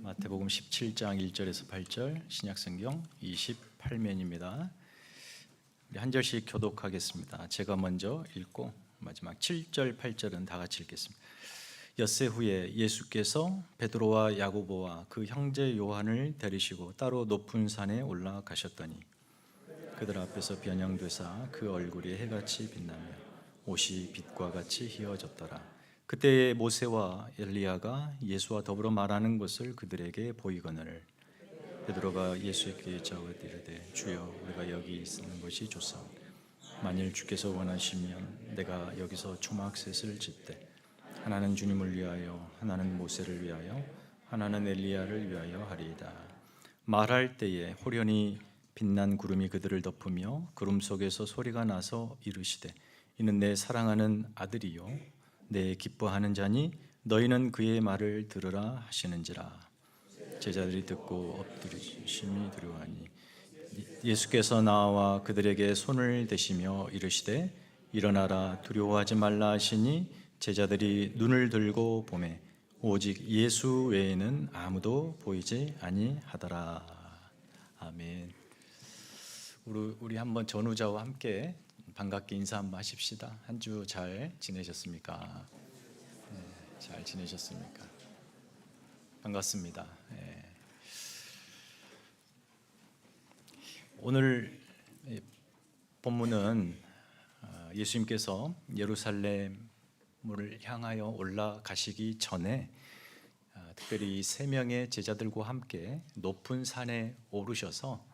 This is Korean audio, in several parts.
마태복음 17장 1절에서 8절, 신약성경 28면입니다. 우리 한 절씩 교독하겠습니다. 제가 먼저 읽고 마지막 7절, 8절은 다 같이 읽겠습니다. 엿새 후에 예수께서 베드로와 야고보와 그 형제 요한을 데리시고 따로 높은 산에 올라가셨더니 그들 앞에서 변형되사 그 얼굴이 해같이 빛나며 옷이 빛과 같이 휘어졌더라. 그때 모세와 엘리야가 예수와 더불어 말하는 것을 그들에게 보이거늘 베드로가 예수께 저으 이르되 주여 우리가 여기 있는 것이 좋사오니 만일 주께서 원하시면 내가 여기서 초막셋을 짓되 하나는 주님을 위하여 하나는 모세를 위하여 하나는 엘리야를 위하여 하리이다. 말할 때에 호련히 빛난 구름이 그들을 덮으며 구름 속에서 소리가 나서 이르시되 이는 내 사랑하는 아들이요 내 기뻐하는 자니 너희는 그의 말을 들으라 하시는지라. 제자들이 듣고 엎드리심이 두려워하니 예수께서 나와 그들에게 손을 대시며 이르시되 일어나라 두려워하지 말라 하시니 제자들이 눈을 들고 보매 오직 예수 외에는 아무도 보이지 아니하더라. 아멘. 우리 한번 전우자와 함께 반갑게 인사 한번 하십시다. 한 주 잘 지내셨습니까? 네, 잘 지내셨습니까? 반갑습니다. 네. 오늘 본문은 예수님께서 예루살렘을 향하여 올라가시기 전에 특별히 세 명의 제자들과 함께 높은 산에 오르셔서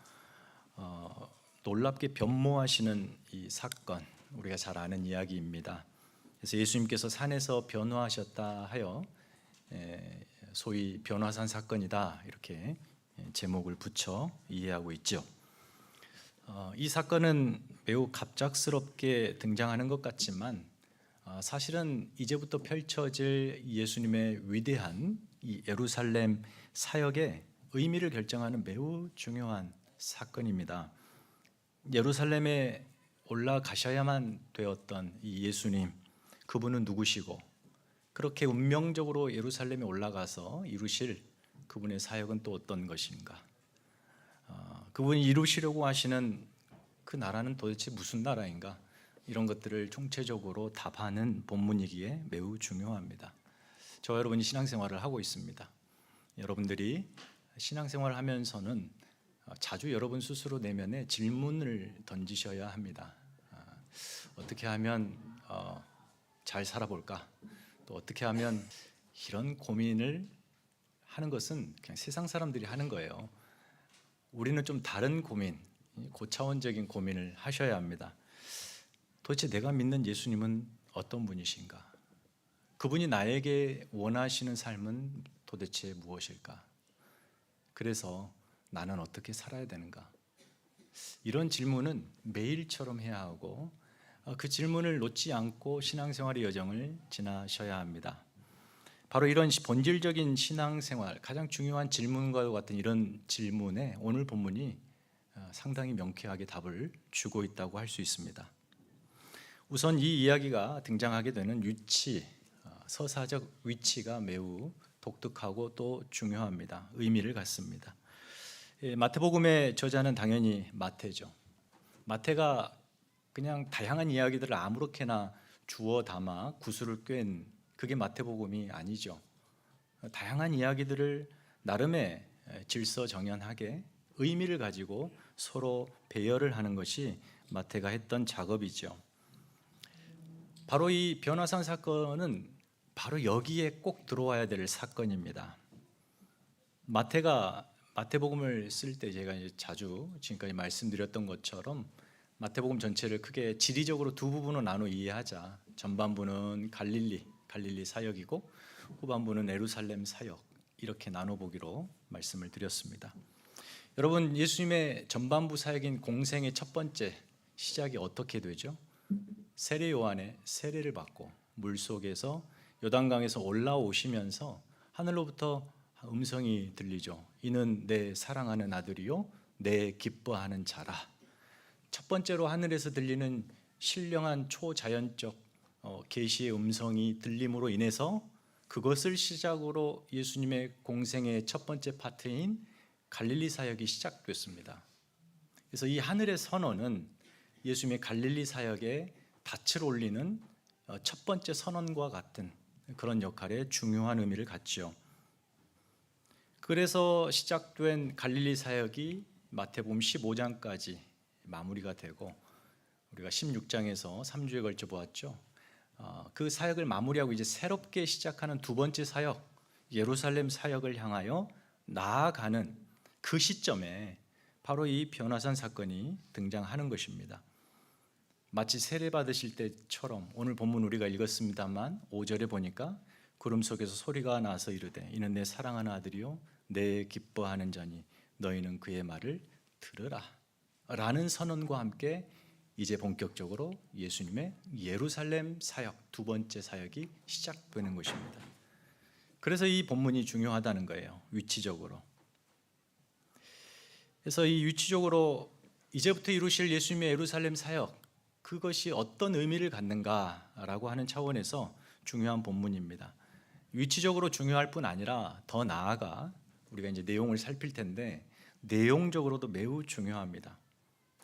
놀랍게 변모하시는 이 사건, 우리가 잘 아는 이야기입니다. 그래서 예수님께서 산에서 변화하셨다 하여 소위 변화산 사건이다 이렇게 제목을 붙여 이해하고 있죠. 이 사건은 매우 갑작스럽게 등장하는 것 같지만 사실은 이제부터 펼쳐질 예수님의 위대한 이 예루살렘 사역의 의미를 결정하는 매우 중요한 사건입니다. 예루살렘에 올라가셔야만 되었던 이 예수님, 그분은 누구시고 그렇게 운명적으로 예루살렘에 올라가서 이루실 그분의 사역은 또 어떤 것인가? 그분이 이루시려고 하시는 그 나라는 도대체 무슨 나라인가? 이런 것들을 총체적으로 답하는 본문이기에 매우 중요합니다. 저와 여러분이 신앙생활을 하고 있습니다. 여러분들이 신앙생활을 하면서는 자주 여러분 스스로 내면에 질문을 던지셔야 합니다. 어떻게 하면 잘 살아볼까? 또 어떻게 하면 이런 고민을 하는 것은 그냥 세상 사람들이 하는 거예요. 우리는 좀 다른 고민, 고차원적인 고민을 하셔야 합니다. 도대체 내가 믿는 예수님은 어떤 분이신가? 그분이 나에게 원하시는 삶은 도대체 무엇일까? 그래서 나는 어떻게 살아야 되는가? 이런 질문은 매일처럼 해야 하고 그 질문을 놓지 않고 신앙생활의 여정을 지나셔야 합니다. 바로 이런 본질적인 신앙생활, 가장 중요한 질문과 같은 이런 질문에 오늘 본문이 상당히 명쾌하게 답을 주고 있다고 할 수 있습니다. 우선 이 이야기가 등장하게 되는 위치, 서사적 위치가 매우 독특하고 또 중요합니다. 의미를 갖습니다. 마태복음의 저자는 당연히 마태죠. 마태가 그냥 다양한 이야기들을 아무렇게나 주워 담아 구슬을 꿰는 그게 마태복음이 아니죠. 다양한 이야기들을 나름의 질서정연하게 의미를 가지고 서로 배열을 하는 것이 마태가 했던 작업이죠. 바로 이 변화산 사건은 바로 여기에 꼭 들어와야 될 사건입니다. 마태복음을 쓸 때 제가 자주 지금까지 말씀드렸던 것처럼 마태복음 전체를 크게 지리적으로 두 부분으로 나눠 이해하자. 전반부는 갈릴리 사역이고 후반부는 예루살렘 사역, 이렇게 나눠보기로 말씀을 드렸습니다. 여러분, 예수님의 전반부 사역인 공생의 첫 번째 시작이 어떻게 되죠? 세례 요한의 세례를 받고 물속에서 요단강에서 올라오시면서 하늘로부터 음성이 들리죠. 이는 내 사랑하는 아들이요 내 기뻐하는 자라. 첫 번째로 하늘에서 들리는 신령한 초자연적 계시의 음성이 들림으로 인해서 그것을 시작으로 예수님의 공생의 첫 번째 파트인 갈릴리 사역이 시작됐습니다. 그래서 이 하늘의 선언은 예수님의 갈릴리 사역에 닻을 올리는 첫 번째 선언과 같은 그런 역할에 중요한 의미를 갖지요. 그래서 시작된 갈릴리 사역이 마태복음 15장까지 마무리가 되고 우리가 16장에서 3주에 걸쳐 보았죠. 그 사역을 마무리하고 이제 새롭게 시작하는 두 번째 사역, 예루살렘 사역을 향하여 나아가는 그 시점에 바로 이 변화산 사건이 등장하는 것입니다. 마치 세례 받으실 때처럼 오늘 본문 우리가 읽었습니다만 5절에 보니까 구름 속에서 소리가 나서 이르되 이는 내 사랑하는 아들이요 내 기뻐하는 자니 너희는 그의 말을 들으라 라는 선언과 함께 이제 본격적으로 예수님의 예루살렘 사역, 두 번째 사역이 시작되는 것입니다. 그래서 이 본문이 중요하다는 거예요. 위치적으로. 그래서 이 위치적으로 이제부터 이루실 예수님의 예루살렘 사역, 그것이 어떤 의미를 갖는가라고 하는 차원에서 중요한 본문입니다. 위치적으로 중요할 뿐 아니라 더 나아가 우리가 이제 내용을 살필 텐데 내용적으로도 매우 중요합니다.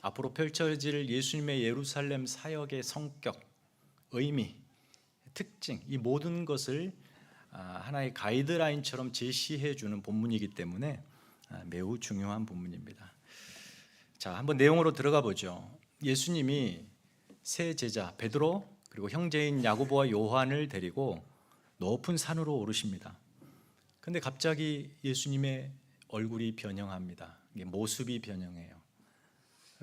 앞으로 펼쳐질 예수님의 예루살렘 사역의 성격, 의미, 특징, 이 모든 것을 하나의 가이드라인처럼 제시해 주는 본문이기 때문에 매우 중요한 본문입니다. 자, 한번 내용으로 들어가 보죠. 예수님이 세 제자 베드로 그리고 형제인 야고보와 요한을 데리고 높은 산으로 오르십니다. 근데 갑자기 예수님의 얼굴이 변형합니다. 이게 모습이 변형해요.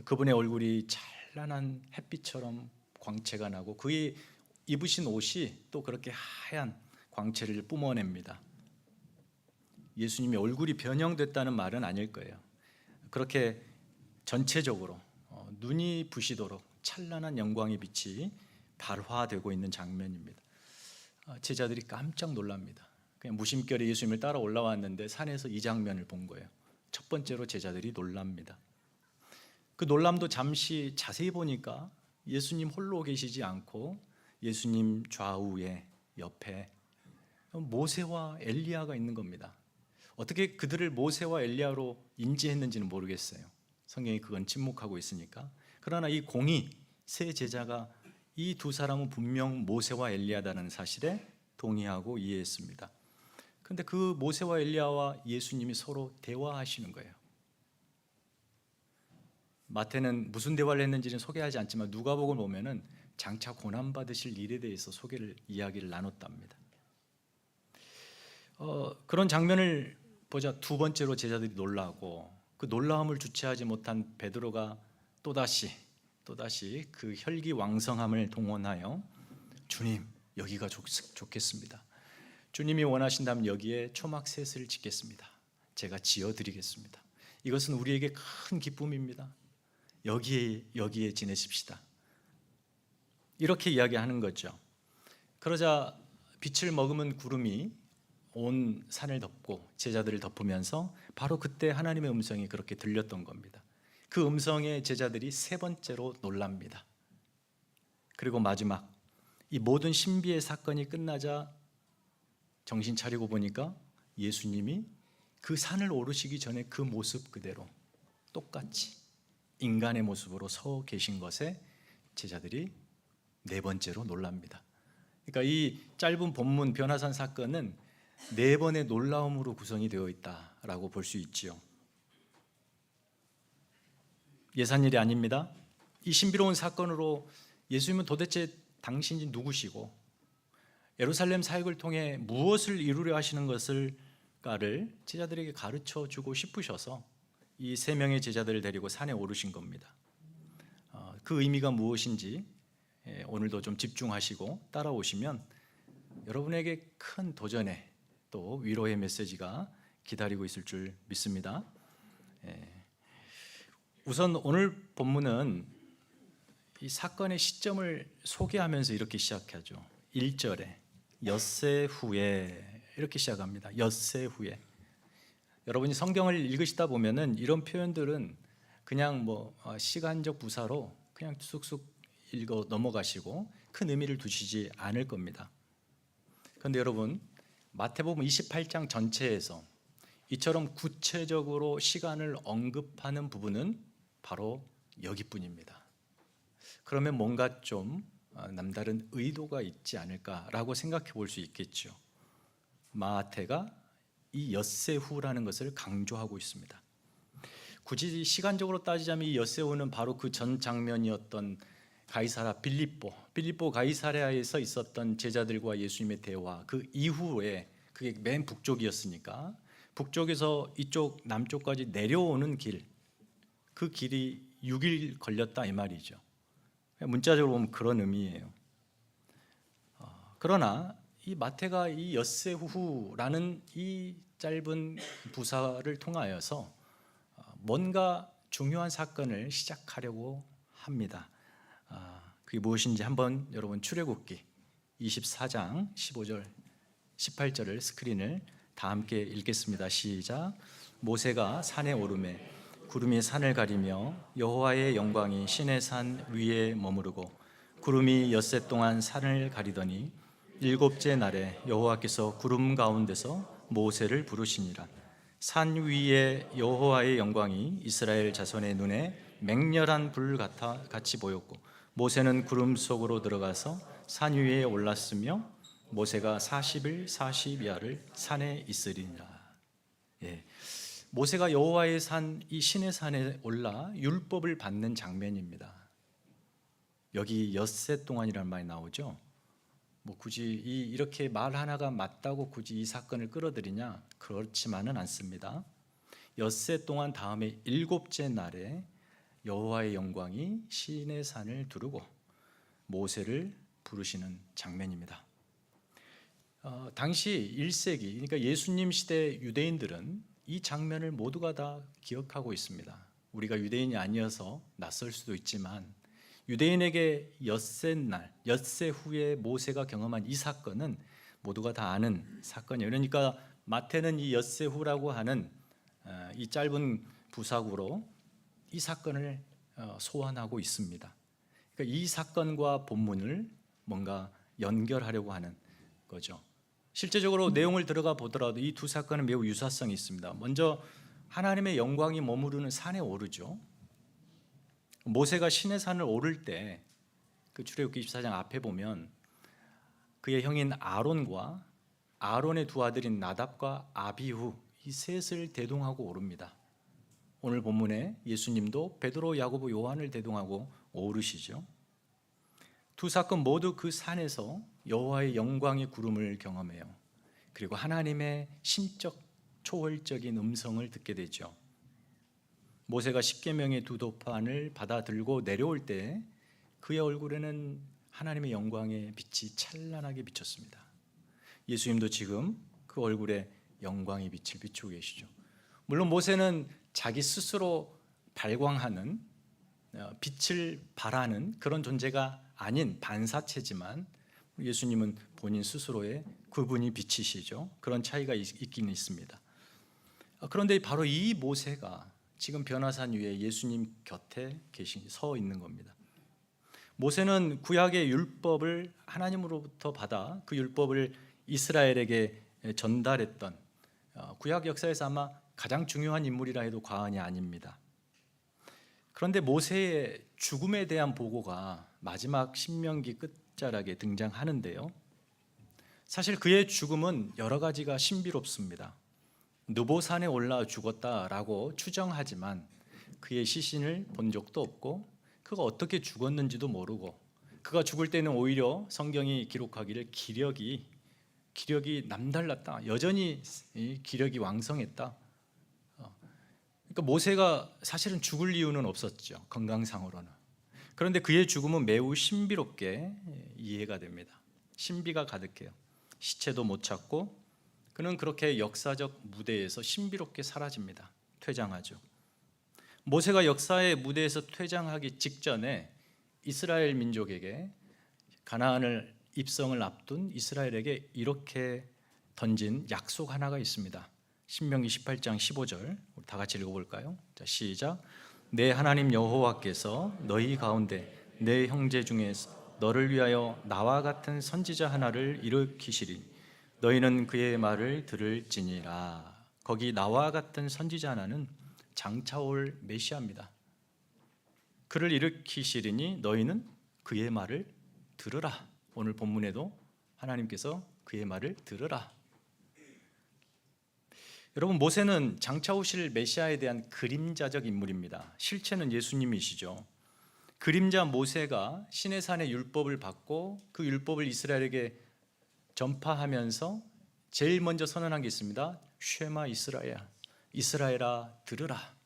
그분의 얼굴이 찬란한 햇빛처럼 광채가 나고 그의 입으신 옷이 또 그렇게 하얀 광채를 뿜어냅니다. 예수님이 얼굴이 변형됐다는 말은 아닐 거예요. 그렇게 전체적으로 눈이 부시도록 찬란한 영광의 빛이 발화되고 있는 장면입니다. 제자들이 깜짝 놀랍니다. 그냥 무심결에 예수님을 따라 올라왔는데 산에서 이 장면을 본 거예요. 첫 번째로 제자들이 놀랍니다. 그 놀람도 잠시 자세히 보니까 예수님 홀로 계시지 않고 예수님 좌우에 옆에 모세와 엘리야가 있는 겁니다. 어떻게 그들을 모세와 엘리야로 인지했는지는 모르겠어요. 성경이 그건 침묵하고 있으니까. 그러나 이 공의 세 제자가 이 두 사람은 분명 모세와 엘리야다는 사실에 동의하고 이해했습니다. 그런데 그 모세와 엘리야와 예수님이 서로 대화하시는 거예요. 마태는 무슨 대화를 했는지는 소개하지 않지만 누가복음을 보면은 장차 고난 받으실 일에 대해서 이야기를 나눴답니다. 그런 장면을 보자 두 번째로 제자들이 놀라고 그 놀라움을 주체하지 못한 베드로가 또다시 그 혈기왕성함을 동원하여 주님 여기가 좋겠습니다. 주님이 원하신다면 여기에 초막셋을 짓겠습니다. 제가 지어드리겠습니다. 이것은 우리에게 큰 기쁨입니다. 여기에 지내십시다. 이렇게 이야기하는 거죠. 그러자 빛을 머금은 구름이 온 산을 덮고 제자들을 덮으면서 바로 그때 하나님의 음성이 그렇게 들렸던 겁니다. 그 음성에 제자들이 세 번째로 놀랍니다. 그리고 마지막 이 모든 신비의 사건이 끝나자 정신 차리고 보니까 예수님이 그 산을 오르시기 전에 그 모습 그대로 똑같이 인간의 모습으로 서 계신 것에 제자들이 네 번째로 놀랍니다. 그러니까 이 짧은 본문 변화산 사건은 네 번의 놀라움으로 구성이 되어 있다라고 볼 수 있지요. 예산일이 아닙니다. 이 신비로운 사건으로 예수님은 도대체 당신이 누구시고 예루살렘 사역을 통해 무엇을 이루려 하시는 것을까를 제자들에게 가르쳐 주고 싶으셔서 이 세 명의 제자들을 데리고 산에 오르신 겁니다. 그 의미가 무엇인지 오늘도 좀 집중하시고 따라오시면 여러분에게 큰 도전의 또 위로의 메시지가 기다리고 있을 줄 믿습니다. 우선 오늘 본문은 이 사건의 시점을 소개하면서 이렇게 시작하죠. 1절에 엿새 후에 이렇게 시작합니다. 엿새 후에. 여러분이 성경을 읽으시다 보면은 이런 표현들은 그냥 시간적 부사로 그냥 쑥쑥 읽어 넘어가시고 큰 의미를 두시지 않을 겁니다. 그런데 여러분 마태복음 28장 전체에서 이처럼 구체적으로 시간을 언급하는 부분은 바로 여기뿐입니다. 그러면 뭔가 좀 남다른 의도가 있지 않을까라고 생각해 볼 수 있겠죠. 마태가 이 엿새후라는 것을 강조하고 있습니다. 굳이 시간적으로 따지자면 이 엿새후는 바로 그 전 장면이었던 가이사라 빌립보 가이사랴에서 있었던 제자들과 예수님의 대화, 그 이후에, 그게 맨 북쪽이었으니까 북쪽에서 이쪽 남쪽까지 내려오는 길, 그 길이 6일 걸렸다 이 말이죠. 문자적으로 보면 그런 의미예요. 그러나 이 마태가 이 엿새후라는 이 짧은 부사를 통하여서 뭔가 중요한 사건을 시작하려고 합니다. 그게 무엇인지 한번 여러분 출애굽기 24장 15절 18절을 스크린을 다 함께 읽겠습니다. 시작. 모세가 산에 오르매 구름이 산을 가리며 여호와의 영광이 신의 산 위에 머무르고 구름이 엿새 동안 산을 가리더니 일곱째 날에 여호와께서 구름 가운데서 모세를 부르시니라. 산 위에 여호와의 영광이 이스라엘 자손의 눈에 맹렬한 불 같이 보였고 모세는 구름 속으로 들어가서 산 위에 올랐으며 모세가 40일 40야를 산에 있으리니라. 모세가 여호와의 산, 이 신의 산에 올라 율법을 받는 장면입니다. 여기 엿새 동안이라는 말이 나오죠. 굳이 이렇게 말 하나가 맞다고 굳이 이 사건을 끌어들이냐? 그렇지만은 않습니다. 엿새 동안 다음에 일곱째 날에 여호와의 영광이 신의 산을 두르고 모세를 부르시는 장면입니다. 당시 1세기, 그러니까 예수님 시대 유대인들은 이 장면을 모두가 다 기억하고 있습니다. 우리가 유대인이 아니어서 낯설 수도 있지만 유대인에게 엿새 후에 모세가 경험한 이 사건은 모두가 다 아는 사건이에요. 그러니까 마태는 이 엿새 후라고 하는 이 짧은 부사구로 이 사건을 소환하고 있습니다. 그러니까 이 사건과 본문을 뭔가 연결하려고 하는 거죠. 실제적으로 내용을 들어가 보더라도 이 두 사건은 매우 유사성이 있습니다. 먼저 하나님의 영광이 머무르는 산에 오르죠. 모세가 신의 산을 오를 때 그 출애굽기 24장 앞에 보면 그의 형인 아론과 아론의 두 아들인 나답과 아비후 이 셋을 대동하고 오릅니다. 오늘 본문에 예수님도 베드로, 야고보, 요한을 대동하고 오르시죠. 두 사건 모두 그 산에서 여호와의 영광의 구름을 경험해요. 그리고 하나님의 신적 초월적인 음성을 듣게 되죠. 모세가 십계명의 두 도판을 받아 들고 내려올 때 그의 얼굴에는 하나님의 영광의 빛이 찬란하게 비쳤습니다. 예수님도 지금 그 얼굴에 영광의 빛을 비추고 계시죠. 물론 모세는 자기 스스로 발광하는 빛을 발하는 그런 존재가 아닌 반사체지만 예수님은 본인 스스로의 그분이 빛이시죠. 그런 차이가 있긴 있습니다. 그런데 바로 이 모세가 지금 변화산 위에 예수님 곁에 서 있는 겁니다. 모세는 구약의 율법을 하나님으로부터 받아 그 율법을 이스라엘에게 전달했던 구약 역사에서 아마 가장 중요한 인물이라 해도 과언이 아닙니다. 그런데 모세의 죽음에 대한 보고가 마지막 신명기 끝자락에 등장하는데요. 사실 그의 죽음은 여러 가지가 신비롭습니다. 느보산에 올라 죽었다라고 추정하지만 그의 시신을 본 적도 없고 그가 어떻게 죽었는지도 모르고 그가 죽을 때는 오히려 성경이 기록하기를 기력이 남달랐다. 여전히 기력이 왕성했다. 그러니까 모세가 사실은 죽을 이유는 없었죠. 건강상으로는. 그런데 그의 죽음은 매우 신비롭게 이해가 됩니다. 신비가 가득해요. 시체도 못 찾고 그는 그렇게 역사적 무대에서 신비롭게 사라집니다. 퇴장하죠. 모세가 역사의 무대에서 퇴장하기 직전에 이스라엘 민족에게 가나안을 입성을 앞둔 이스라엘에게 이렇게 던진 약속 하나가 있습니다. 신명기 18장 15절 우리 다 같이 읽어볼까요? 자, 시작. 내 하나님 여호와께서 너희 가운데 내 형제 중에 너를 위하여 나와 같은 선지자 하나를 일으키시리. 너희는 그의 말을 들을지니라. 거기 나와 같은 선지자 하나는 장차 올 메시아입니다. 그를 일으키시리니 너희는 그의 말을 들으라. 오늘 본문에도 하나님께서 그의 말을 들으라. 여러분, 모세는 장차 오실 메시아에 대한 그림자적 인물입니다. 실체는 예수님이시죠. 그림자 모세가 시내산의 율법을 받고 그 율법을 이스라엘에게 전파하면서 제일 먼저 선언한 게 있습니다. 쉐마 이스라엘, 이스라엘아 들으라.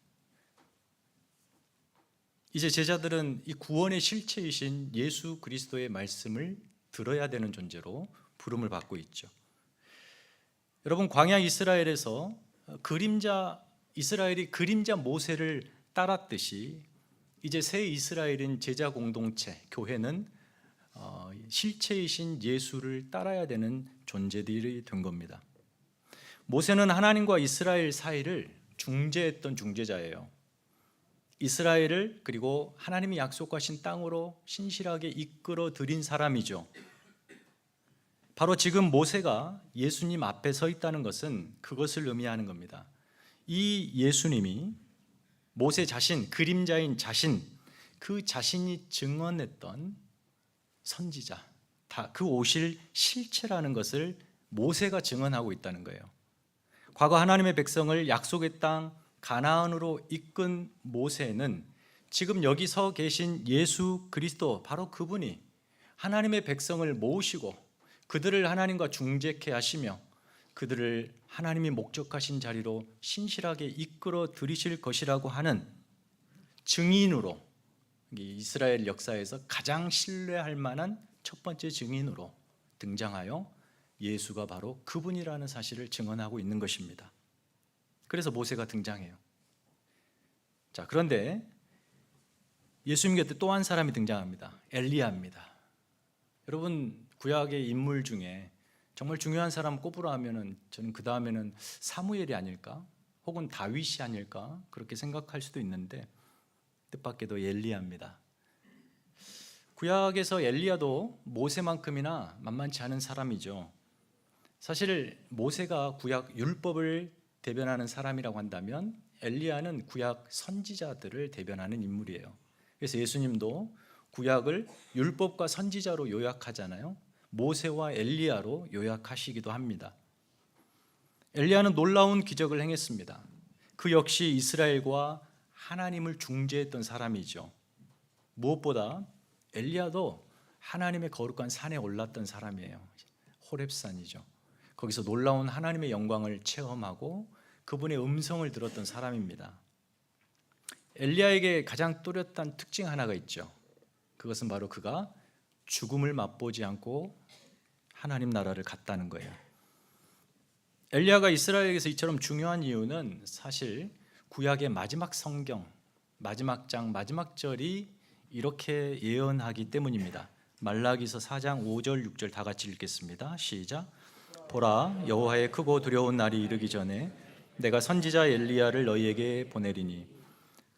이제 제자들은 이 구원의 실체이신 예수 그리스도의 말씀을 들어야 되는 존재로 부름을 받고 있죠. 여러분, 광야 이스라엘에서 이스라엘이 그림자 모세를 따랐듯이 이제 새 이스라엘인 제자 공동체, 교회는 실체이신 예수를 따라야 되는 존재들이 된 겁니다. 모세는 하나님과 이스라엘 사이를 중재했던 중재자예요. 이스라엘을 그리고 하나님이 약속하신 땅으로 신실하게 이끌어 들인 사람이죠. 바로 지금 모세가 예수님 앞에 서 있다는 것은 그것을 의미하는 겁니다. 이 예수님이 모세 자신, 그림자인 자신, 그 자신이 증언했던 선지자, 그 오실 실체라는 것을 모세가 증언하고 있다는 거예요. 과거 하나님의 백성을 약속의 땅 가나안으로 이끈 모세는 지금 여기 서 계신 예수 그리스도, 바로 그분이 하나님의 백성을 모으시고 그들을 하나님과 중재케 하시며 그들을 하나님이 목적하신 자리로 신실하게 이끌어 들이실 것이라고 하는 증인으로, 이스라엘 역사에서 가장 신뢰할 만한 첫 번째 증인으로 등장하여 예수가 바로 그분이라는 사실을 증언하고 있는 것입니다. 그래서 모세가 등장해요. 자, 그런데 예수님 곁에 또 한 사람이 등장합니다. 엘리야입니다. 여러분, 구약의 인물 중에 정말 중요한 사람 꼽으라 하면은 저는 그 다음에는 사무엘이 아닐까, 혹은 다윗이 아닐까 그렇게 생각할 수도 있는데 뜻밖에도 엘리야입니다. 구약에서 엘리야도 모세만큼이나 만만치 않은 사람이죠. 사실 모세가 구약 율법을 대변하는 사람이라고 한다면 엘리야는 구약 선지자들을 대변하는 인물이에요. 그래서 예수님도 구약을 율법과 선지자로 요약하잖아요. 모세와 엘리야로 요약하시기도 합니다. 엘리야는 놀라운 기적을 행했습니다. 그 역시 이스라엘과 하나님을 중재했던 사람이죠. 무엇보다 엘리야도 하나님의 거룩한 산에 올랐던 사람이에요. 호렙산이죠. 거기서 놀라운 하나님의 영광을 체험하고 그분의 음성을 들었던 사람입니다. 엘리야에게 가장 뚜렷한 특징 하나가 있죠. 그것은 바로 그가 죽음을 맛보지 않고 하나님 나라를 갔다는 거예요. 엘리야가 이스라엘에게서 이처럼 중요한 이유는 사실 구약의 마지막 성경, 마지막 장, 마지막 절이 이렇게 예언하기 때문입니다. 말라기서 4장 5절 6절 다 같이 읽겠습니다. 시작. 보라, 여호와의 크고 두려운 날이 이르기 전에 내가 선지자 엘리야를 너희에게 보내리니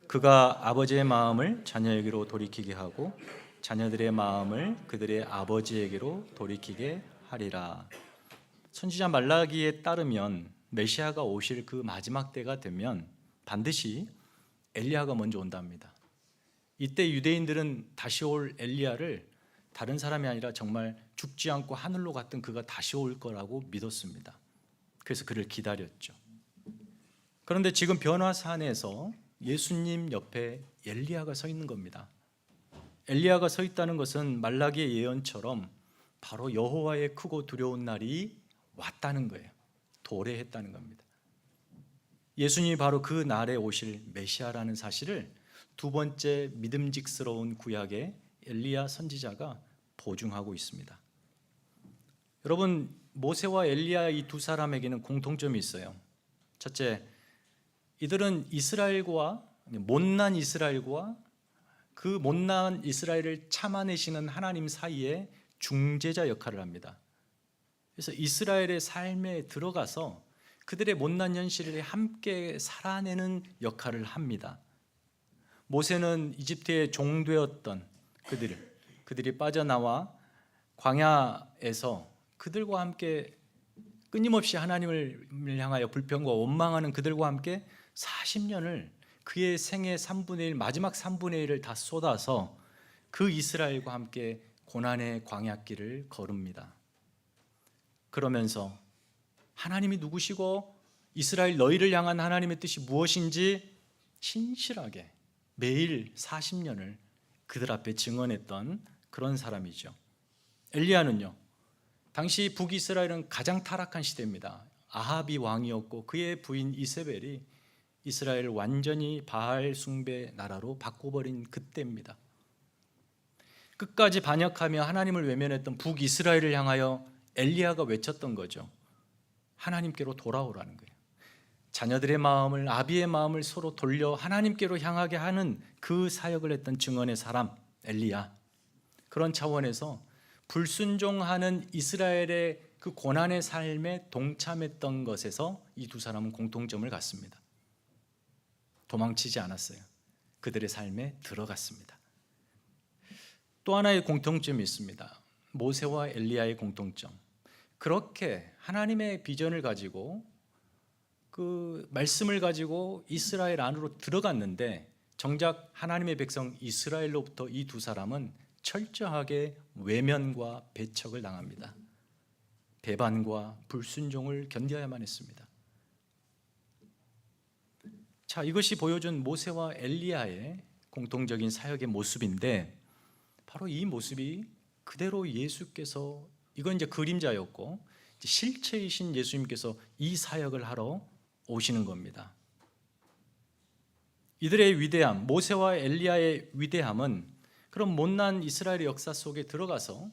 그가 아버지의 마음을 자녀에게로 돌이키게 하고 자녀들의 마음을 그들의 아버지에게로 돌이키게 하리라. 선지자 말라기에 따르면 메시아가 오실 그 마지막 때가 되면 반드시 엘리야가 먼저 온답니다. 이때 유대인들은 다시 올 엘리야를 다른 사람이 아니라 정말 죽지 않고 하늘로 갔던 그가 다시 올 거라고 믿었습니다. 그래서 그를 기다렸죠. 그런데 지금 변화산에서 예수님 옆에 엘리야가 서 있는 겁니다. 엘리야가 서 있다는 것은 말라기의 예언처럼 바로 여호와의 크고 두려운 날이 왔다는 거예요. 도래했다는 겁니다. 예수님이 바로 그 날에 오실 메시아라는 사실을 두 번째 믿음직스러운 구약의 엘리야 선지자가 보증하고 있습니다. 여러분, 모세와 엘리야 이 두 사람에게는 공통점이 있어요. 첫째, 이들은 못난 이스라엘과 그 못난 이스라엘을 참아내시는 하나님 사이에 중재자 역할을 합니다. 그래서 이스라엘의 삶에 들어가서 그들의 못난 현실을 함께 살아내는 역할을 합니다. 모세는 이집트의 종되었던 그들이 빠져나와 광야에서 그들과 함께 끊임없이 하나님을 향하여 불평과 원망하는 그들과 함께 40년을 그의 생애 3분의 1, 마지막 3분의 1을 다 쏟아서 그 이스라엘과 함께 고난의 광야길을 걸읍니다. 그러면서 하나님이 누구시고 이스라엘 너희를 향한 하나님의 뜻이 무엇인지 신실하게 매일 40년을 그들 앞에 증언했던 그런 사람이죠. 엘리야는요, 당시 북이스라엘은 가장 타락한 시대입니다. 아합이 왕이었고 그의 부인 이세벨이 이스라엘을 완전히 바알 숭배 나라로 바꿔버린 그때입니다. 끝까지 반역하며 하나님을 외면했던 북이스라엘을 향하여 엘리야가 외쳤던 거죠. 하나님께로 돌아오라는 거예요. 자녀들의 마음을, 아비의 마음을 서로 돌려 하나님께로 향하게 하는 그 사역을 했던 증언의 사람 엘리야. 그런 차원에서 불순종하는 이스라엘의 그 고난의 삶에 동참했던 것에서 이 두 사람은 공통점을 갖습니다. 도망치지 않았어요. 그들의 삶에 들어갔습니다. 또 하나의 공통점이 있습니다. 모세와 엘리야의 공통점. 그렇게 하나님의 비전을 가지고 그 말씀을 가지고 이스라엘 안으로 들어갔는데 정작 하나님의 백성 이스라엘로부터 이 두 사람은 철저하게 외면과 배척을 당합니다. 배반과 불순종을 견뎌야만 했습니다. 자, 이것이 보여준 모세와 엘리야의 공통적인 사역의 모습인데 바로 이 모습이 그대로 예수께서, 이건 이제 그림자였고 이제 실체이신 예수님께서 이 사역을 하러 오시는 겁니다. 이들의 위대함, 모세와 엘리야의 위대함은 그런 못난 이스라엘의 역사 속에 들어가서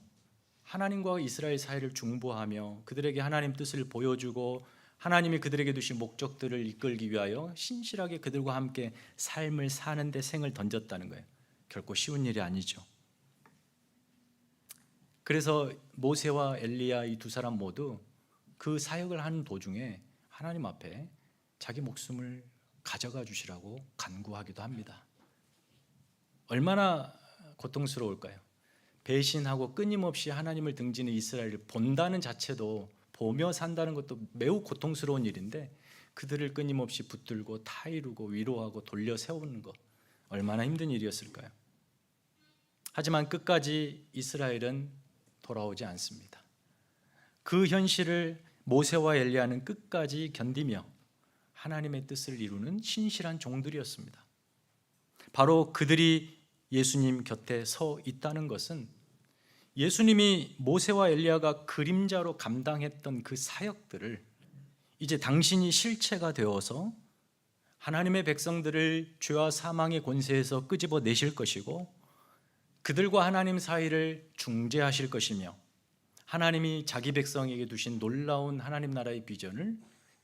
하나님과 이스라엘 사이를 중보하며 그들에게 하나님 뜻을 보여주고 하나님이 그들에게 두신 목적들을 이끌기 위하여 신실하게 그들과 함께 삶을 사는 데 생을 던졌다는 거예요. 결코 쉬운 일이 아니죠. 그래서 모세와 엘리야 이 두 사람 모두 그 사역을 하는 도중에 하나님 앞에 자기 목숨을 가져가 주시라고 간구하기도 합니다. 얼마나 고통스러울까요? 배신하고 끊임없이 하나님을 등지는 이스라엘을 본다는 자체도, 보며 산다는 것도 매우 고통스러운 일인데 그들을 끊임없이 붙들고 타이르고 위로하고 돌려 세우는 것, 얼마나 힘든 일이었을까요? 하지만 끝까지 이스라엘은 돌아오지 않습니다. 그 현실을 모세와 엘리야는 끝까지 견디며 하나님의 뜻을 이루는 신실한 종들이었습니다. 바로 그들이 예수님 곁에 서 있다는 것은 예수님이 모세와 엘리야가 그림자로 감당했던 그 사역들을 이제 당신이 실체가 되어서 하나님의 백성들을 죄와 사망의 권세에서 끄집어내실 것이고 그들과 하나님 사이를 중재하실 것이며 하나님이 자기 백성에게 두신 놀라운 하나님 나라의 비전을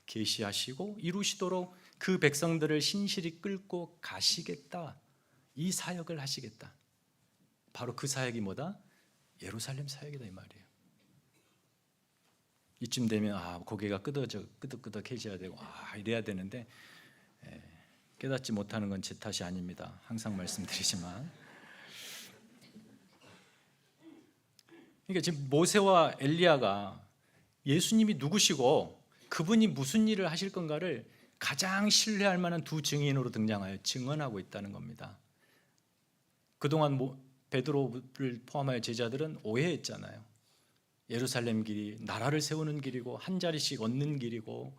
계시하시고 이루시도록 그 백성들을 신실히 끌고 가시겠다, 이 사역을 하시겠다. 바로 그 사역이 뭐다? 예루살렘 사역이다 이 말이에요. 이쯤 되면 고개가 끄덕끄덕해져야 되고 이래야 되는데 깨닫지 못하는 건 제 탓이 아닙니다. 항상 말씀드리지만, 그러니까 지금 모세와 엘리야가 예수님이 누구시고 그분이 무슨 일을 하실 건가를 가장 신뢰할 만한 두 증인으로 등장하여 증언하고 있다는 겁니다. 그동안 베드로를 포함하여 제자들은 오해했잖아요. 예루살렘 길이 나라를 세우는 길이고 한 자리씩 얻는 길이고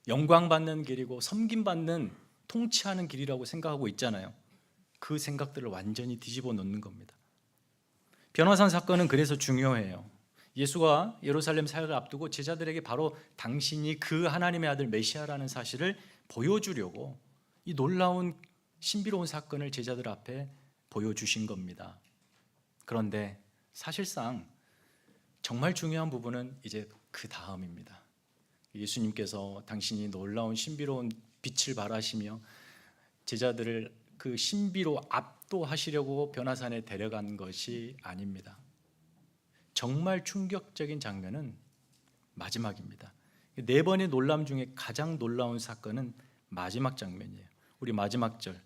영광받는 길이고 섬김받는, 통치하는 길이라고 생각하고 있잖아요. 그 생각들을 완전히 뒤집어 놓는 겁니다. 변화산 사건은 그래서 중요해요. 예수가 예루살렘 사역을 앞두고 제자들에게 바로 당신이 그 하나님의 아들 메시아라는 사실을 보여주려고 이 놀라운 신비로운 사건을 제자들 앞에 보여주신 겁니다. 그런데 사실상 정말 중요한 부분은 이제 그 다음입니다. 예수님께서 당신이 놀라운 신비로운 빛을 발하시며 제자들을 그 신비로 압도하시려고 변화산에 데려간 것이 아닙니다. 정말 충격적인 장면은 마지막입니다. 4번의 놀람 중에 가장 놀라운 사건은 마지막 장면이에요. 우리 마지막 절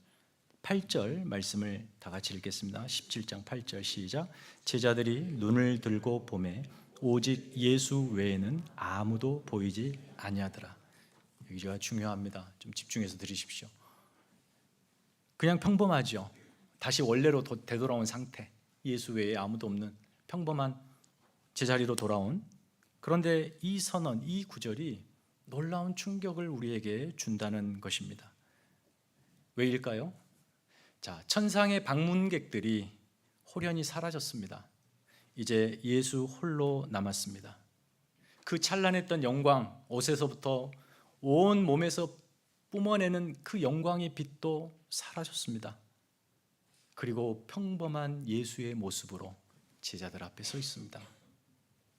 8절 말씀을 다 같이 읽겠습니다. 17장 8절 시작. 제자들이 눈을 들고 보매 오직 예수 외에는 아무도 보이지 아니하더라. 여기가 중요합니다. 좀 집중해서 들으십시오. 그냥 평범하죠. 다시 원래로 되돌아온 상태, 예수 외에 아무도 없는 평범한 제자리로 돌아온. 그런데 이 선언, 이 구절이 놀라운 충격을 우리에게 준다는 것입니다. 왜일까요? 자, 천상의 방문객들이 호련히 사라졌습니다. 이제 예수 홀로 남았습니다. 그 찬란했던 영광, 옷에서부터 온 몸에서 뿜어내는 그 영광의 빛도 사라졌습니다. 그리고 평범한 예수의 모습으로 제자들 앞에 서 있습니다.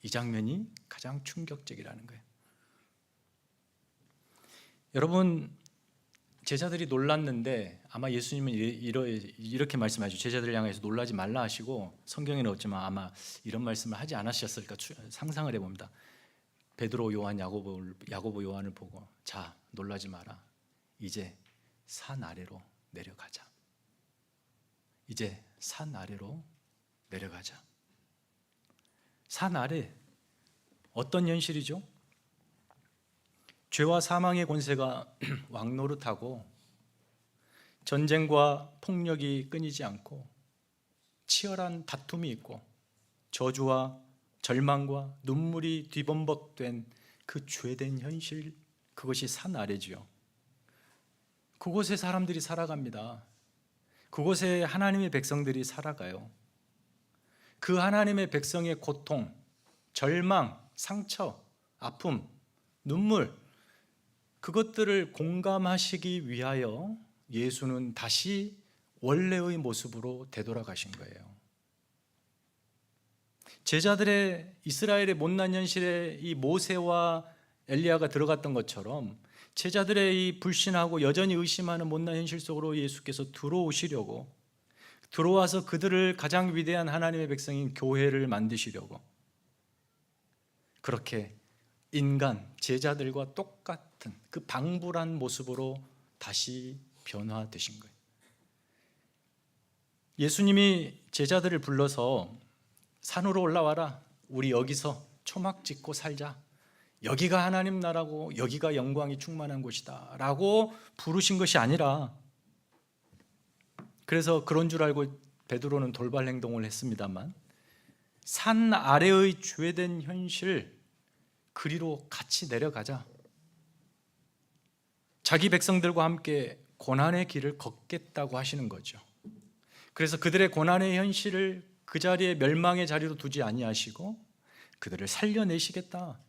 이 장면이 가장 충격적이라는 거예요. 여러분, 제자들이 놀랐는데 아마 예수님은 이렇게 말씀하시죠. 제자들을 향해서 놀라지 말라 하시고, 성경에는 없지만 아마 이런 말씀을 하지 않으셨을까 상상을 해봅니다. 베드로, 요한, 야고보, 요한을 보고, 자, 놀라지 마라. 이제 산 아래로 내려가자. 이제 산 아래로 내려가자. 산 아래, 어떤 현실이죠? 죄와 사망의 권세가 왕노릇하고 전쟁과 폭력이 끊이지 않고 치열한 다툼이 있고 저주와 절망과 눈물이 뒤범벅된 그 죄된 현실, 그것이 산 아래지요. 그곳에 사람들이 살아갑니다. 그곳에 하나님의 백성들이 살아가요. 그 하나님의 백성의 고통, 절망, 상처, 아픔, 눈물, 그것들을 공감하시기 위하여 예수는 다시 원래의 모습으로 되돌아가신 거예요. 제자들의 이스라엘의 못난 현실에 이 모세와 엘리야가 들어갔던 것처럼 제자들의 이 불신하고 여전히 의심하는 못난 현실 속으로 예수께서 들어오시려고, 들어와서 그들을 가장 위대한 하나님의 백성인 교회를 만드시려고 그렇게 인간, 제자들과 똑같은 그 방불한 모습으로 다시 변화되신 거예요. 예수님이 제자들을 불러서 산으로 올라와라. 우리 여기서 초막 짓고 살자. 여기가 하나님 나라고 여기가 영광이 충만한 곳이다 라고 부르신 것이 아니라, 그래서 그런 줄 알고 베드로는 돌발 행동을 했습니다만, 산 아래의 죄된 현실, 그리로 같이 내려가자. 자기 백성들과 함께 고난의 길을 걷겠다고 하시는 거죠. 그래서 그들의 고난의 현실을 그 자리에 멸망의 자리로 두지 아니하시고 그들을 살려내시겠다.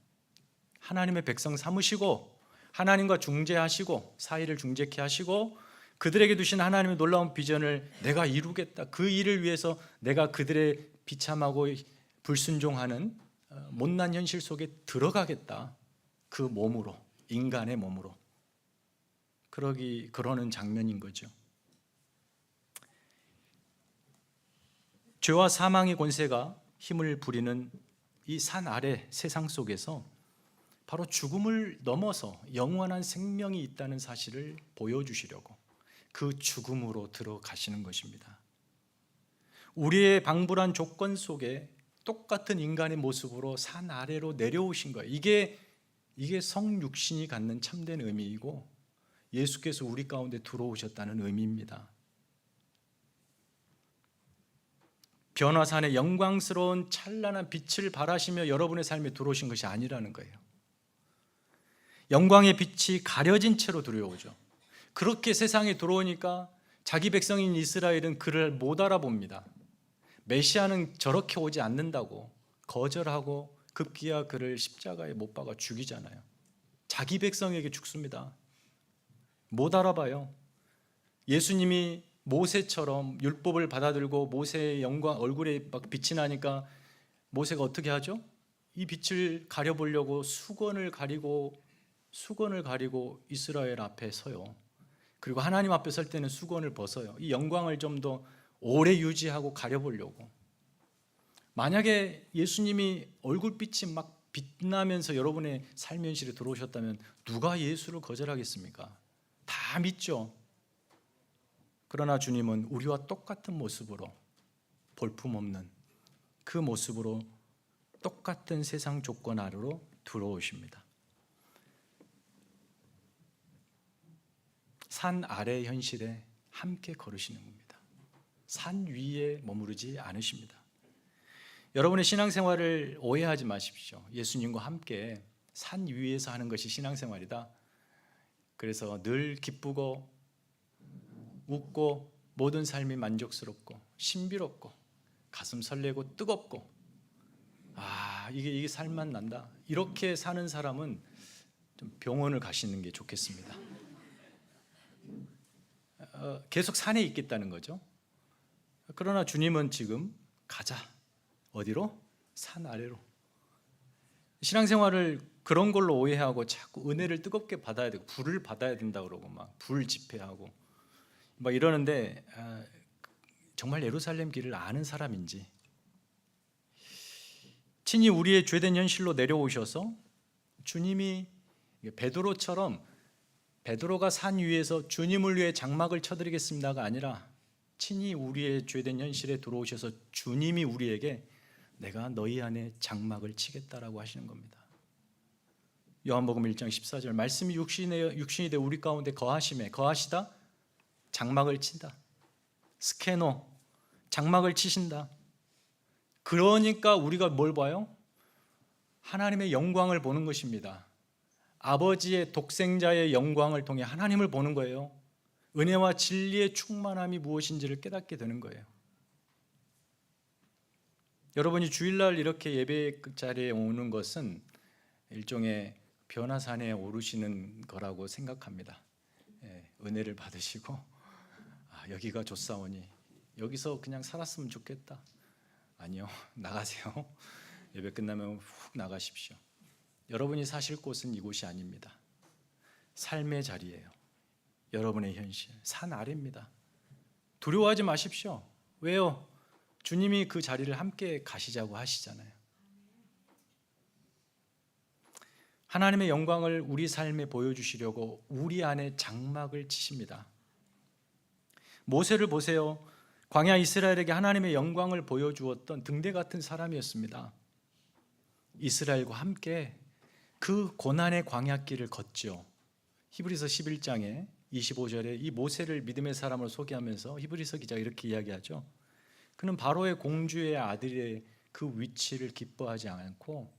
하나님의 백성 삼으시고 하나님과 중재하시고 사이를 중재케 하시고 그들에게 두신 하나님의 놀라운 비전을 내가 이루겠다. 그 일을 위해서 내가 그들의 비참하고 불순종하는 못난 현실 속에 들어가겠다. 그 몸으로, 인간의 몸으로. 그러는 장면인 거죠. 죄와 사망의 권세가 힘을 부리는 이 산 아래 세상 속에서 바로 죽음을 넘어서 영원한 생명이 있다는 사실을 보여주시려고 그 죽음으로 들어가시는 것입니다. 우리의 방불한 조건 속에 똑같은 인간의 모습으로 산 아래로 내려오신 거예요. 이게 성육신이 갖는 참된 의미이고 예수께서 우리 가운데 들어오셨다는 의미입니다. 변화산의 영광스러운 찬란한 빛을 발하시며 여러분의 삶에 들어오신 것이 아니라는 거예요. 영광의 빛이 가려진 채로 들어오죠. 그렇게 세상에 들어오니까 자기 백성인 이스라엘은 그를 못 알아봅니다. 메시아는 저렇게 오지 않는다고 거절하고 급기야 그를 십자가에 못 박아 죽이잖아요. 자기 백성에게 죽습니다. 못 알아봐요. 예수님이 모세처럼 율법을 받아들고 모세의 영광, 얼굴에 막 빛이 나니까 모세가 어떻게 하죠? 이 빛을 가려보려고 수건을 가리고 이스라엘 앞에 서요. 그리고 하나님 앞에 설 때는 수건을 벗어요. 이 영광을 좀 더 오래 유지하고 가려보려고. 만약에 예수님이 얼굴빛이 막 빛나면서 여러분의 삶 현실에 들어오셨다면 누가 예수를 거절하겠습니까? 다 믿죠. 그러나 주님은 우리와 똑같은 모습으로, 볼품없는 그 모습으로 똑같은 세상 조건 아래로 들어오십니다. 산 아래 현실에 함께 걸으시는 겁니다. 산 위에 머무르지 않으십니다. 여러분의 신앙생활을 오해하지 마십시오. 예수님과 함께 산 위에서 하는 것이 신앙생활이다. 그래서 늘 기쁘고 웃고 모든 삶이 만족스럽고 신비롭고 가슴 설레고 뜨겁고 이게 살만 난다. 이렇게 사는 사람은 좀 병원을 가시는 게 좋겠습니다. 계속 산에 있겠다는 거죠. 그러나 주님은 지금 가자. 어디로? 산 아래로. 신앙생활을 그런 걸로 오해하고 자꾸 은혜를 뜨겁게 받아야 되고 불을 받아야 된다 그러고 막 불 집회하고 막 이러는데 정말 예루살렘 길을 아는 사람인지, 친히 우리의 죄된 현실로 내려오셔서 주님이 베드로처럼 베드로가 산 위에서 주님을 위해 장막을 쳐드리겠습니다가 아니라 친히 우리의 죄된 현실에 들어오셔서 주님이 우리에게 내가 너희 안에 장막을 치겠다라고 하시는 겁니다. 요한복음 1장 14절 말씀이 육신이 되어 우리 가운데 거하시다 장막을 친다. 스케노 장막을 치신다. 그러니까 우리가 뭘 봐요? 하나님의 영광을 보는 것입니다. 아버지의 독생자의 영광을 통해 하나님을 보는 거예요. 은혜와 진리의 충만함이 무엇인지를 깨닫게 되는 거예요. 여러분이 주일날 이렇게 예배 자리에 오는 것은 일종의 변화산에 오르시는 거라고 생각합니다. 은혜를 받으시고 여기가 좋사오니 여기서 그냥 살았으면 좋겠다. 아니요, 나가세요. 예배 끝나면 훅 나가십시오. 여러분이 사실 곳은 이곳이 아닙니다. 삶의 자리예요. 여러분의 현실, 산 아래입니다. 두려워하지 마십시오. 왜요? 주님이 그 자리를 함께 가시자고 하시잖아요. 하나님의 영광을 우리 삶에 보여주시려고 우리 안에 장막을 치십니다. 모세를 보세요. 광야 이스라엘에게 하나님의 영광을 보여주었던 등대 같은 사람이었습니다. 이스라엘과 함께 그 고난의 광야길을 걷죠. 히브리서 11장에 25절에 이 모세를 믿음의 사람으로 소개하면서 히브리서 기자가 이렇게 이야기하죠. 그는 바로의 공주의 아들의 그 위치를 기뻐하지 않고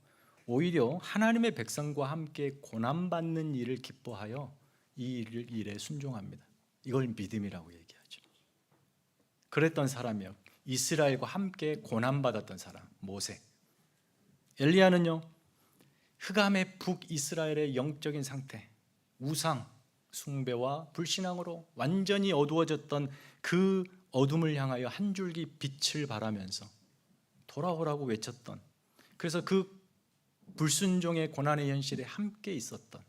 오히려 하나님의 백성과 함께 고난받는 일을 기뻐하여 이 일에 순종합니다. 이걸 믿음이라고 얘기하죠. 그랬던 사람이요. 이스라엘과 함께 고난받았던 사람 모세. 엘리야는요, 흑암의 북이스라엘의 영적인 상태, 우상 숭배와 불신앙으로 완전히 어두워졌던 그 어둠을 향하여 한 줄기 빛을 발하면서 돌아오라고 외쳤던, 그래서 그 불순종의 고난의 현실에 함께 있었던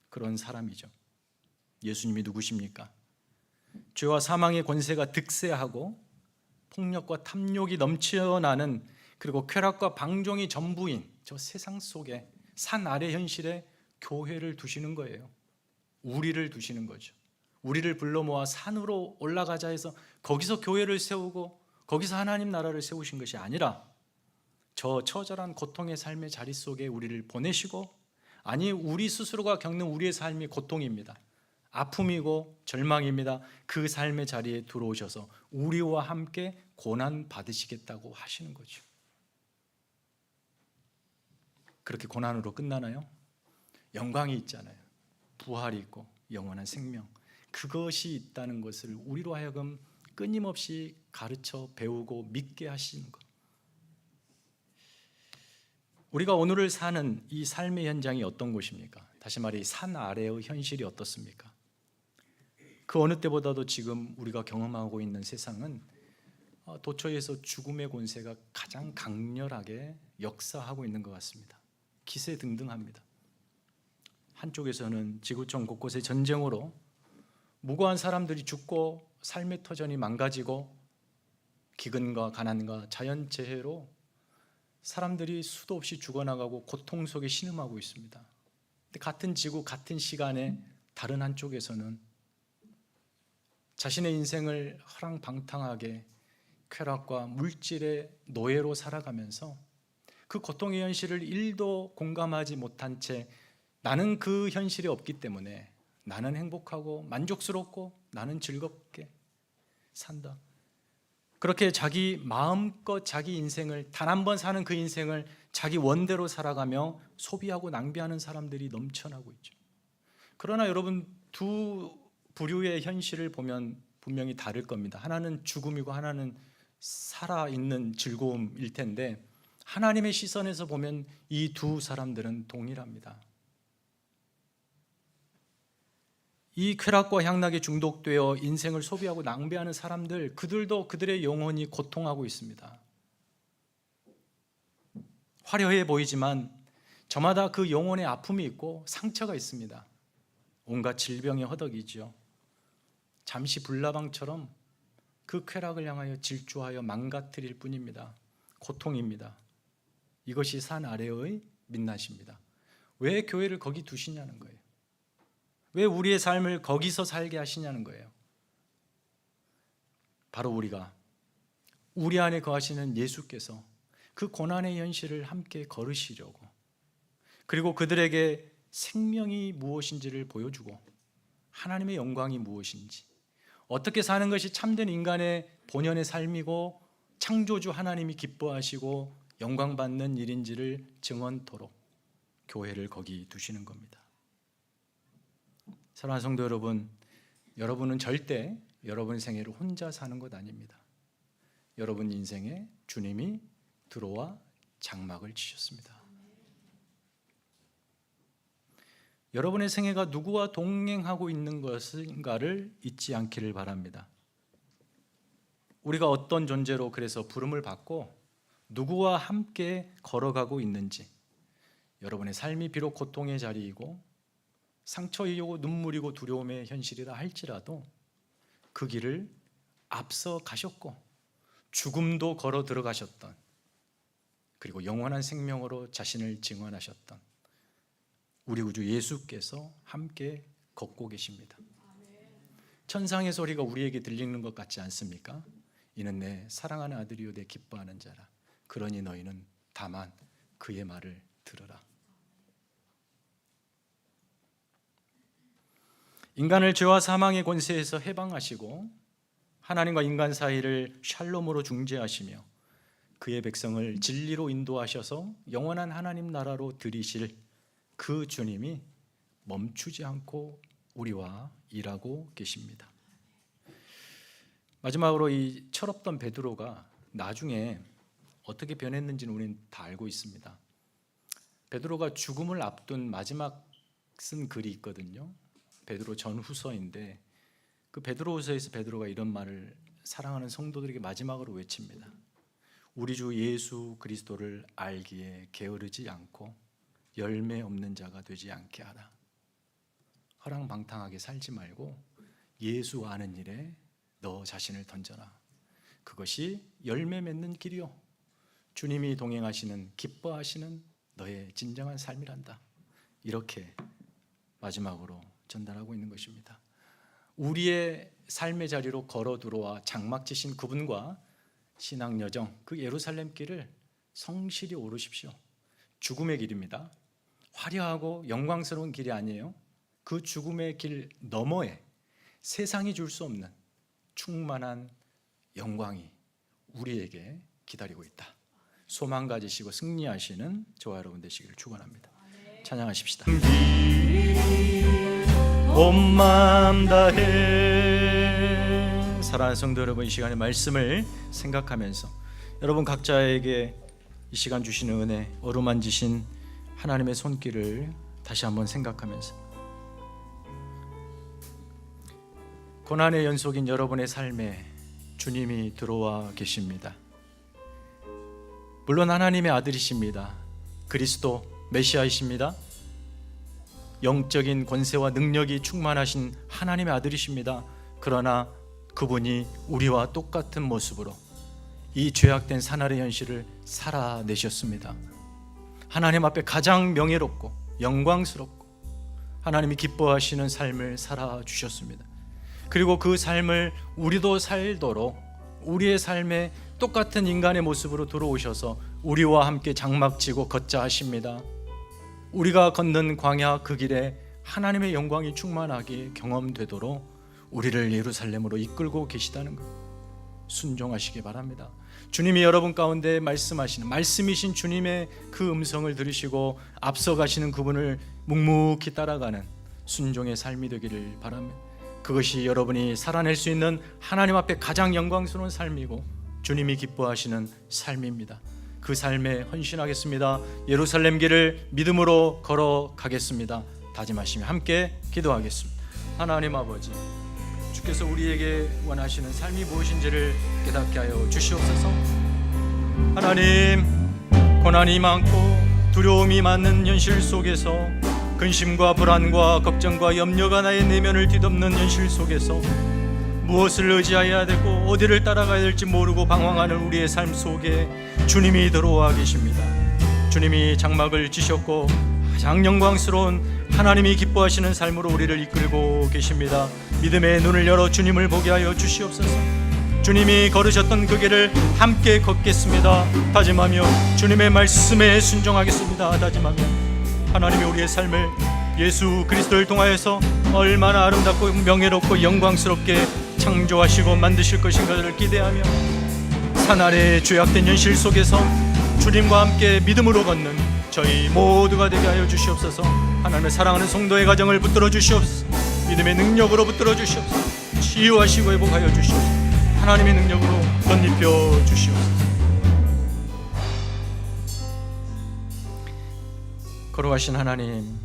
그런 사람이죠. 예수님이 누구십니까? 죄와 사망의 권세가 득세하고 폭력과 탐욕이 넘쳐나는, 그리고 쾌락과 방종이 전부인 저 세상 속에 산 아래 현실에 교회를 두시는 거예요. 우리를 두시는 거죠. 우리를 불러 모아 산으로 올라가자 해서 거기서 교회를 세우고 거기서 하나님 나라를 세우신 것이 아니라 저 처절한 고통의 삶의 자리 속에 우리를 보내시고, 아니 우리 스스로가 겪는 우리의 삶이 고통입니다. 아픔이고 절망입니다. 그 삶의 자리에 들어오셔서 우리와 함께 고난 받으시겠다고 하시는 거죠. 그렇게 고난으로 끝나나요? 영광이 있잖아요. 부활이 있고 영원한 생명, 그것이 있다는 것을 우리로 하여금 끊임없이 가르쳐 배우고 믿게 하시는 것. 우리가 오늘을 사는 이 삶의 현장이 어떤 곳입니까? 다시 말해 산 아래의 현실이 어떻습니까? 그 어느 때보다도 지금 우리가 경험하고 있는 세상은 도처에서 죽음의 권세가 가장 강렬하게 역사하고 있는 것 같습니다. 기세등등합니다. 한쪽에서는 지구촌 곳곳의 전쟁으로 무고한 사람들이 죽고 삶의 터전이 망가지고, 기근과 가난과 자연재해로 사람들이 수도 없이 죽어나가고 고통 속에 신음하고 있습니다. 근데 같은 지구 같은 시간에 다른 한쪽에서는 자신의 인생을 허랑방탕하게 쾌락과 물질의 노예로 살아가면서 그 고통의 현실을 1도 공감하지 못한 채 나는 그 현실이 없기 때문에 나는 행복하고 만족스럽고 나는 즐겁게 산다. 그렇게 자기 마음껏 자기 인생을 단 한 번 사는 그 인생을 자기 원대로 살아가며 소비하고 낭비하는 사람들이 넘쳐나고 있죠. 그러나 여러분, 두 부류의 현실을 보면 분명히 다를 겁니다. 하나는 죽음이고 하나는 살아있는 즐거움일 텐데 하나님의 시선에서 보면 이 두 사람들은 동일합니다. 이 쾌락과 향락에 중독되어 인생을 소비하고 낭비하는 사람들, 그들도 그들의 영혼이 고통하고 있습니다. 화려해 보이지만 저마다 그 영혼의 아픔이 있고 상처가 있습니다. 온갖 질병의 허덕이죠. 잠시 불나방처럼 그 쾌락을 향하여 질주하여 망가뜨릴 뿐입니다. 고통입니다. 이것이 산 아래의 민낯입니다. 왜 교회를 거기 두시냐는 거예요. 왜 우리의 삶을 거기서 살게 하시냐는 거예요. 바로 우리가 우리 안에 거하시는 예수께서 그 고난의 현실을 함께 걸으시려고, 그리고 그들에게 생명이 무엇인지를 보여주고 하나님의 영광이 무엇인지, 어떻게 사는 것이 참된 인간의 본연의 삶이고 창조주 하나님이 기뻐하시고 영광받는 일인지를 증언토록 교회를 거기 두시는 겁니다. 사랑하는 성도 여러분, 여러분은 절대 여러분 생애를 혼자 사는 것 아닙니다. 여러분 인생에 주님이 들어와 장막을 치셨습니다. 여러분의 생애가 누구와 동행하고 있는 것인가를 잊지 않기를 바랍니다. 우리가 어떤 존재로 그래서 부름을 받고 누구와 함께 걸어가고 있는지, 여러분의 삶이 비록 고통의 자리이고 상처이고 눈물이고 두려움의 현실이라 할지라도 그 길을 앞서 가셨고 죽음도 걸어 들어가셨던, 그리고 영원한 생명으로 자신을 증언하셨던 우리 구주 예수께서 함께 걷고 계십니다. 천상의 소리가 우리에게 들리는 것 같지 않습니까? 이는 내 사랑하는 아들이요 내 기뻐하는 자라. 그러니 너희는 다만 그의 말을 들으라. 인간을 죄와 사망의 권세에서 해방하시고 하나님과 인간 사이를 샬롬으로 중재하시며 그의 백성을 진리로 인도하셔서 영원한 하나님 나라로 들이실 그 주님이 멈추지 않고 우리와 일하고 계십니다. 마지막으로 이 철없던 베드로가 나중에 어떻게 변했는지는 우리는 다 알고 있습니다. 베드로가 죽음을 앞둔 마지막 쓴 글이 있거든요. 베드로 전후서인데 그 베드로후서에서 베드로가 이런 말을 사랑하는 성도들에게 마지막으로 외칩니다. 우리 주 예수 그리스도를 알기에 게으르지 않고 열매 없는 자가 되지 않게 하라. 허랑방탕하게 살지 말고 예수 아는 일에 너 자신을 던져라. 그것이 열매 맺는 길이요 주님이 동행하시는 기뻐하시는 너의 진정한 삶이란다. 이렇게 마지막으로 전달하고 있는 것입니다. 우리의 삶의 자리로 걸어 들어와 장막 치신 그분과 신앙 여정, 그 예루살렘 길을 성실히 오르십시오. 죽음의 길입니다. 화려하고 영광스러운 길이 아니에요. 그 죽음의 길 너머에 세상이 줄 수 없는 충만한 영광이 우리에게 기다리고 있다. 소망 가지시고 승리하시는 저와 여러분 되시기를 축원합니다. 찬양하십시다. 온 마음 다해. 사랑하는 성도 여러분, 이 시간에 말씀을 생각하면서 여러분 각자에게 이 시간 주시는 은혜, 어루만지신 하나님의 손길을 다시 한번 생각하면서 고난의 연속인 여러분의 삶에 주님이 들어와 계십니다. 물론 하나님의 아들이십니다. 그리스도 메시아이십니다. 영적인 권세와 능력이 충만하신 하나님의 아들이십니다. 그러나 그분이 우리와 똑같은 모습으로 이 죄악된 사날의 현실을 살아내셨습니다. 하나님 앞에 가장 명예롭고 영광스럽고 하나님이 기뻐하시는 삶을 살아주셨습니다. 그리고 그 삶을 우리도 살도록 우리의 삶에 똑같은 인간의 모습으로 들어오셔서 우리와 함께 장막지고 걷자 하십니다. 우리가 걷는 광야 그 길에 하나님의 영광이 충만하게 경험되도록 우리를 예루살렘으로 이끌고 계시다는 것 순종하시기 바랍니다. 주님이 여러분 가운데 말씀하시는 말씀이신 주님의 그 음성을 들으시고 앞서가시는 그분을 묵묵히 따라가는 순종의 삶이 되기를 바랍니다. 그것이 여러분이 살아낼 수 있는 하나님 앞에 가장 영광스러운 삶이고 주님이 기뻐하시는 삶입니다. 그 삶에 헌신하겠습니다. 예루살렘 길을 믿음으로 걸어가겠습니다. 다짐하시며 함께 기도하겠습니다. 하나님 아버지, 주께서 우리에게 원하시는 삶이 무엇인지를 깨닫게 하여 주시옵소서. 하나님, 고난이 많고 두려움이 많은 현실 속에서 근심과 불안과 걱정과 염려가 나의 내면을 뒤덮는 현실 속에서 무엇을 의지해야 되고 어디를 따라가야 될지 모르고 방황하는 우리의 삶 속에 주님이 들어와 계십니다. 주님이 장막을 지셨고 가장 영광스러운 하나님이 기뻐하시는 삶으로 우리를 이끌고 계십니다. 믿음의 눈을 열어 주님을 보게 하여 주시옵소서. 주님이 걸으셨던 그 길을 함께 걷겠습니다. 다짐하며 주님의 말씀에 순종하겠습니다. 다짐하며 하나님이 우리의 삶을 예수 그리스도를 통하여서 얼마나 아름답고 명예롭고 영광스럽게 창조하시고 만드실 것인가를 기대하며 산 아래의 죄악된 현실 속에서 주님과 함께 믿음으로 걷는 저희 모두가 되게 하여 주시옵소서. 하나님의 사랑하는 성도의 가정을 붙들어 주시옵소서. 믿음의 능력으로 붙들어 주시옵소서. 치유하시고 회복하여 주시옵소서. 하나님의 능력으로 덧입혀 주시옵소서. 거룩하신 하나님,